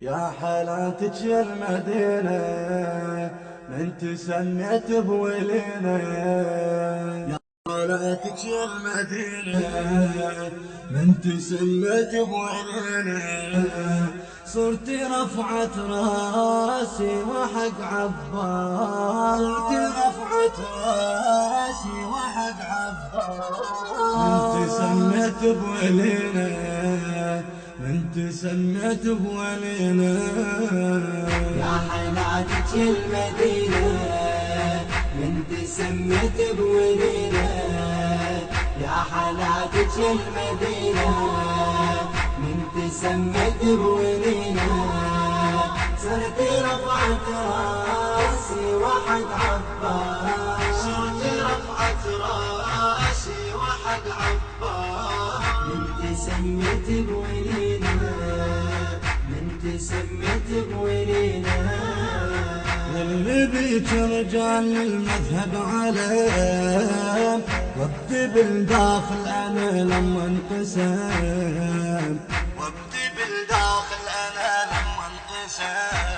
يا حالاتك يا المدينة من تسميت بولينا. يا حالاتك يا المدينة من تسميت بولينا. صرتي رفعت راسي وحق عباس، صرتي رفعت راسي وحق عباس. من تسميت بولينا، من تسميت بولينا. يا حالاتك المدينة من تسميت بولينا. يا حالاتك المدينة من تسميت بولينا. صرتي رفعت راسي وحق عباس، صرتي رفعت راسي وحق عباس. من تسميت بولينا، سميت بولينا. اللي بيك رجال المذهب عليم، وابدي بالداخل انا لما انقسم، وابدي بالداخل انا لما انقسم.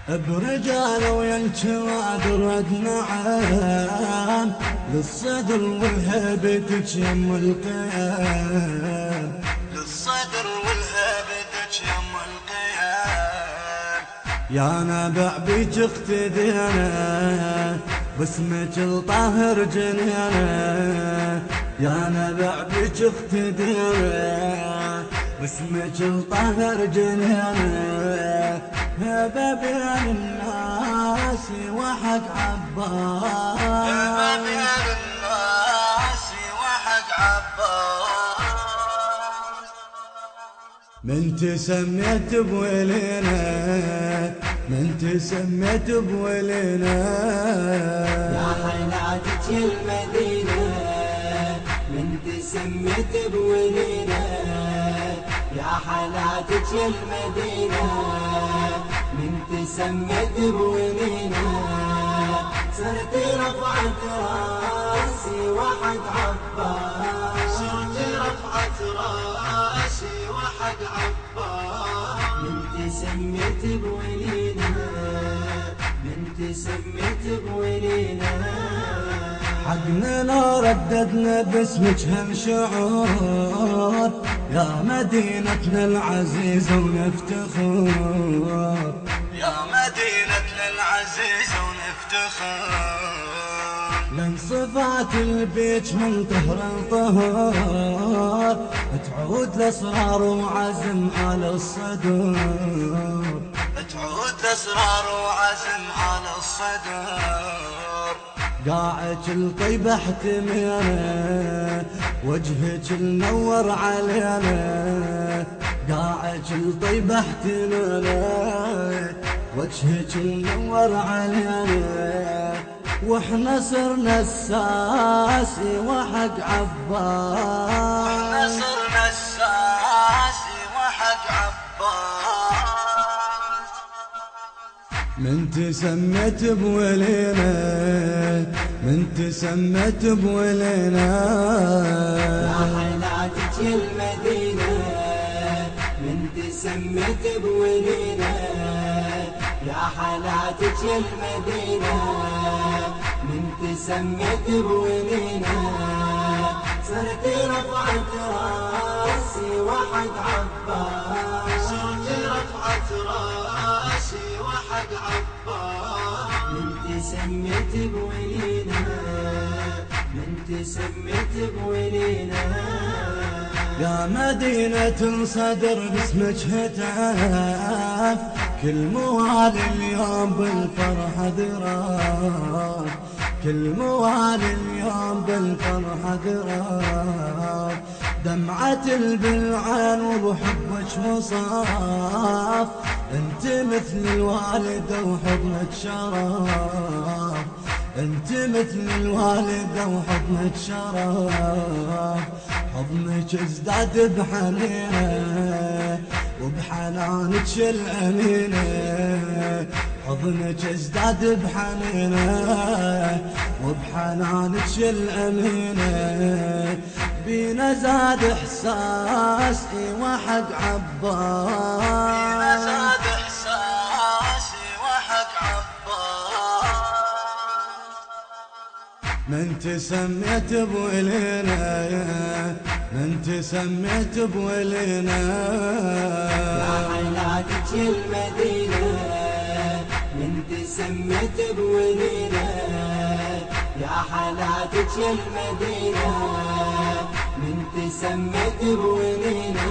برجال وينشواد رد نعم، للصدر والهبتك يم القيام، للصدر والهبتك يم القيام. يا نبع بيك اقتدينا، باسمك الطاهر جنينا. يا نبع بيك اقتدينا، باسمك الطاهر جنينا. هبة بين الناس وحق عباس، هبة بين الناس وحق عباس. من تسميت بولينا، من تسميت بولينا. يا حالاتك المدينة من تسميت بولينا. يا حالاتك المدينة من تسميت بولينا. صرتي رفعت راسي وحق عباس، صرتي رفعت راسي وحق عباس. من تسميت بولينا، من تسميت بولينا. حقنا لو رددنا باسمك هالشعور، يا مدينتنا العزيزة ونفتخر، يا مدينتنا العزيزة ونفتخر. لن صفات البيت من طهر لطهر، تعود لأسرار وعزم على الصدر، تعود لأسرار وعزم على الصدر. قاعك الطيبة احتمينا، وجهك المنور علينا. قاعك الطيبة احتمينا، وجهك المنور علينا. واحنا صرنا الساسي وحق عباس، واحنا صرنا الساسي وحق عباس. من تسميت بولينا، من تسميت بولينا. يا حالاتك المدينة من تسميت بولينا. يا حالاتك المدينة من تسميت بولينا. صرتي رفعت راسي وحق عباس، صرتي رفعت راسي وحق عباس. من تسميت بولينا، من تسميت بولينا. يا مدينة صدر باسمك هتاف، كل موالي اليوم بالفرحة ذراف، كل موالي اليوم بالفرحة ذراف. دمعة بالعين وبحبك مصاف، انت مثل الوالدة وحضنك شرف، انت مثل الوالدة وحضنك شرف. حضنك ازداد بحنينه وبحنانك الأمينة، حضنك ازداد بحنينه وبحنانك الأمينة. بينا زاد احساس وحق عباس، من تسميت بولينا، من تسميت بولينا، يا حيلاتك المدينة من تسميت بولينا، يا حيلاتك المدينة من تسميت بولينا،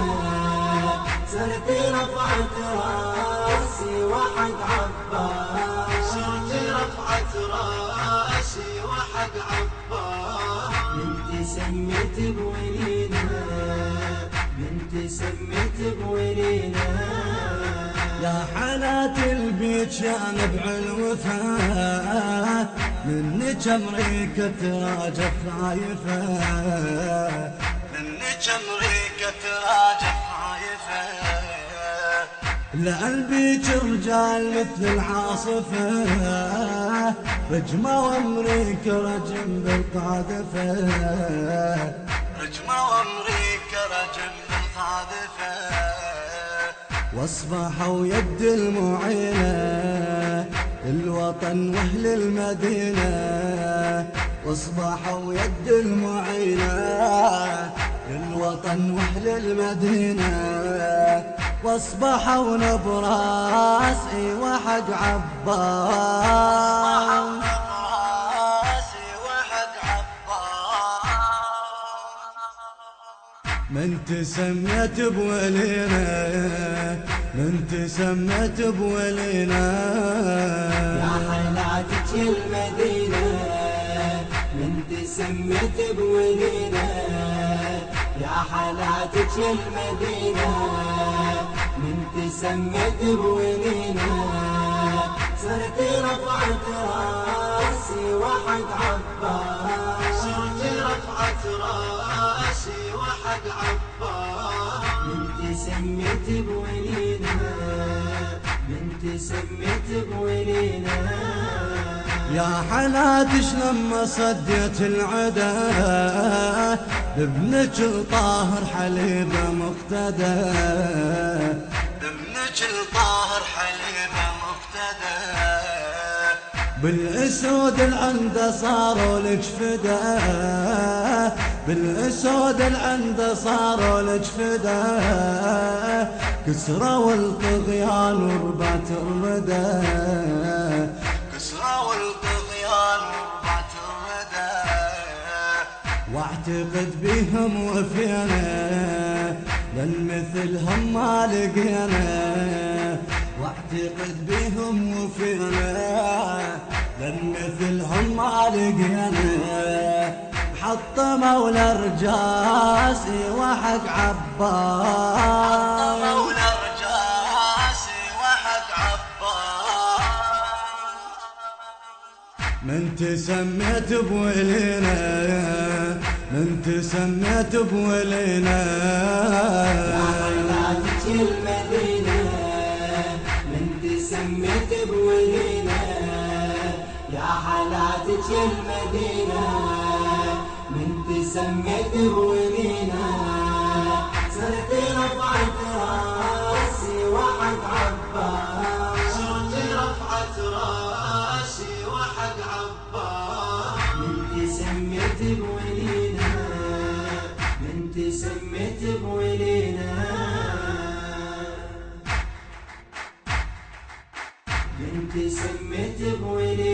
صرت رفعت راسي وحق عباس، صرت رفعت راسي وحق عباس، من تسميت بولينا، من تسميت بولينا، يا حالات البيت جانب الوفاء، منك امريكا تراجع خايفة، منك امريكا تراجع خايفة، لقلبيك رجال مثل العاصفة، رجمة وامريكا رجم بالقاذفة، رجمة وامريكا رجم بالقاذفة، واصبحوا يد المعينة الوطن واهل المدينة، واصبحوا يد المعينة الوطن واهل المدينة، واصبحوا نبراس وحق عباس، من تسميت بولينا، من تسميت بولينا، يا حيلاتك المدينة من تسميت بولينا، يا حيلاتك المدينة من تسميت بولينا، صرت رفعت راسي وحق عباس، صرت رفعت راسي وحق عباس، من تسميت بولينا، من تسميت بولينا، يا حناتش لما صديت العدا، بابنك الطاهر حليبه مقتدى، بابنك الطاهر حليبه مقتدى، بالاسود العنده صاروا لك فدا، بالاسود العنده صاروا لك فدا، كسروا الطغيان وربات الردى، كسروا الطغيان وربات الردى، واعتقد بهم وفينا لن مثلهم ما لقينا، واعتقد بهم وفينا لن مثلهم ما لقينا، حطموا الارجاس وحق عباس، حطموا الارجاس وحق عباس، من تسميت بولينا، من تسميت بولينا، يا حيلاتك المدينة من تسميت بولينا، يا حيلاتك المدينة من تسميت بولينا، صرت رفعت راسي وحق عباس، صرت رفعت راسي وحق عباس، من تسميت بولينا، من تسميت بولينا، من تسميت بولينا.